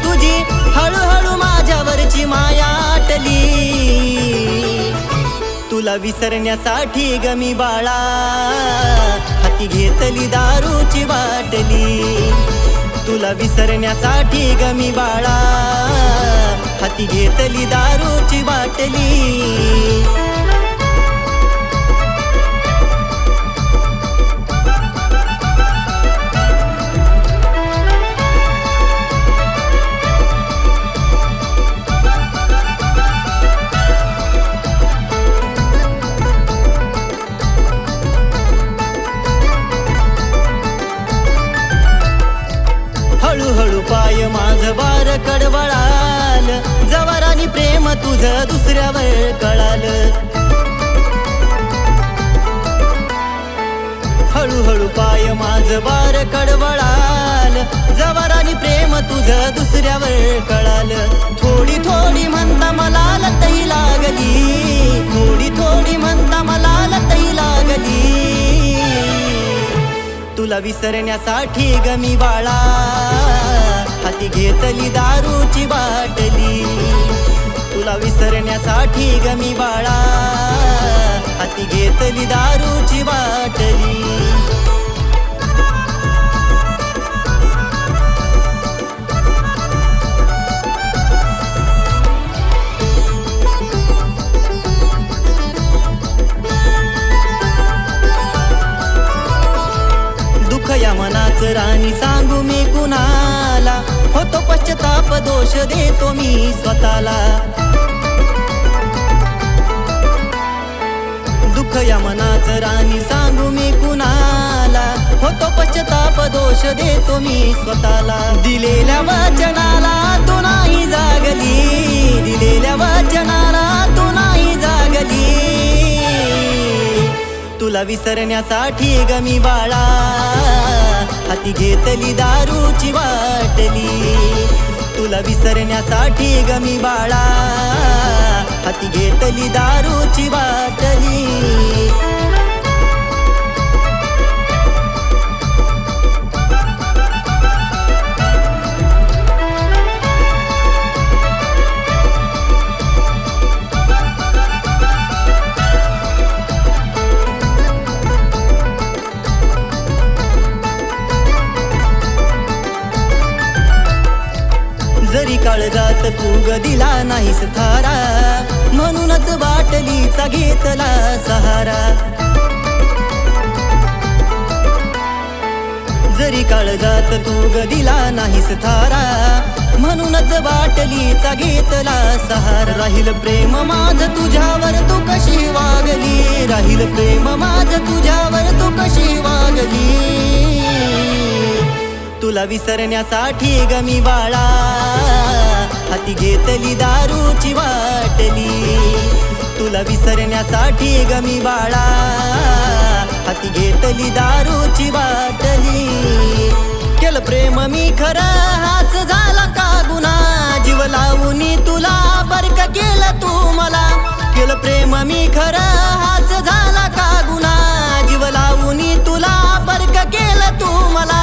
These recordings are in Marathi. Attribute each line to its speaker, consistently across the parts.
Speaker 1: तुझी हळूहळू माझ्यावरची माया आटली तुला विसरण्यासाठी ग मी बाळा हाती घेतली दारूची बाटली तुला विसरण्यासाठी ग मी बाळा हाती घेतली दारूची बाटली हळूहळू पाय माझ बार कडवळाल जवारानी प्रेम तुझं दुसऱ्यावर कळाल हळूहळू पाय माझ बार कडवळाल जवारानी प्रेम तुझं दुसऱ्यावर कळाल थोडी थोडी म्हणता मला लतही लागली थोडी थोडी म्हणता मला लतही लागली तुला विसरण्यासाठी ग मी बाळा हाती घेतली दारूची बाटली तुला विसरण्यासाठी ग मी बाळा हाती घेतली दारूची बाटली या मनाचं राणी सांगू मी कुणाला होतो पश्चाताप दोष देतो मी स्वतःला दुःख या मनाचं राणी सांगू मी कुणाला होतो पश्चाताप दोष देतो मी स्वतःला दिलेल्या वचनाला तू नाही जागली दिलेल्या वचनाला तू नाही जागली तुला विसरण्यासाठी ग मी बाळा हाती घेतली दारूची बाटली तुला विसरण्यासाठी ग मी बाळा हाती घेतली दारूची बाटली जरी काळजात तू ग दिला नाहीस थारा म्हणूनच बाटलीचा घेतला सहारा जरी काळजात तू ग दिला नाहीस थारा म्हणूनच बाटलीचा घेतला सहारा राहील प्रेम माझ तुझ्यावर तू कशी वागली राहील प्रेम माझ तुझ्यावर तू कशी वागली तुला विसरण्यासाठी ग मी बाळा हाती घेतली दारूची बाटली तुला विसरण्यासाठी ग मी बाळा हाती घेतली दारूची बाटली केलं प्रेम मी खरं हाच झाला का गुन्हा जीव लावून तुला बरक केलं तू मला केलं प्रेम मी खरं हाच झाला का गुन्हा जीव लावून तुला बरक केलं तू मला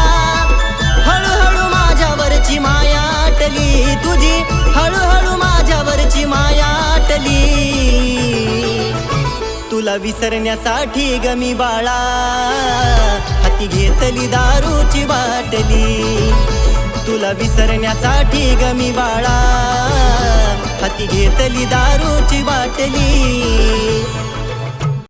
Speaker 1: हळूहळू माझ्यावरची माया आटली तुझी हळूहळू माझ्यावरची माया आटली तुला विसरण्यासाठी ग मी बाळा हाती घेतली दारूची बाटली तुला विसरण्यासाठी ग मी बाळा हाती घेतली दारूची बाटली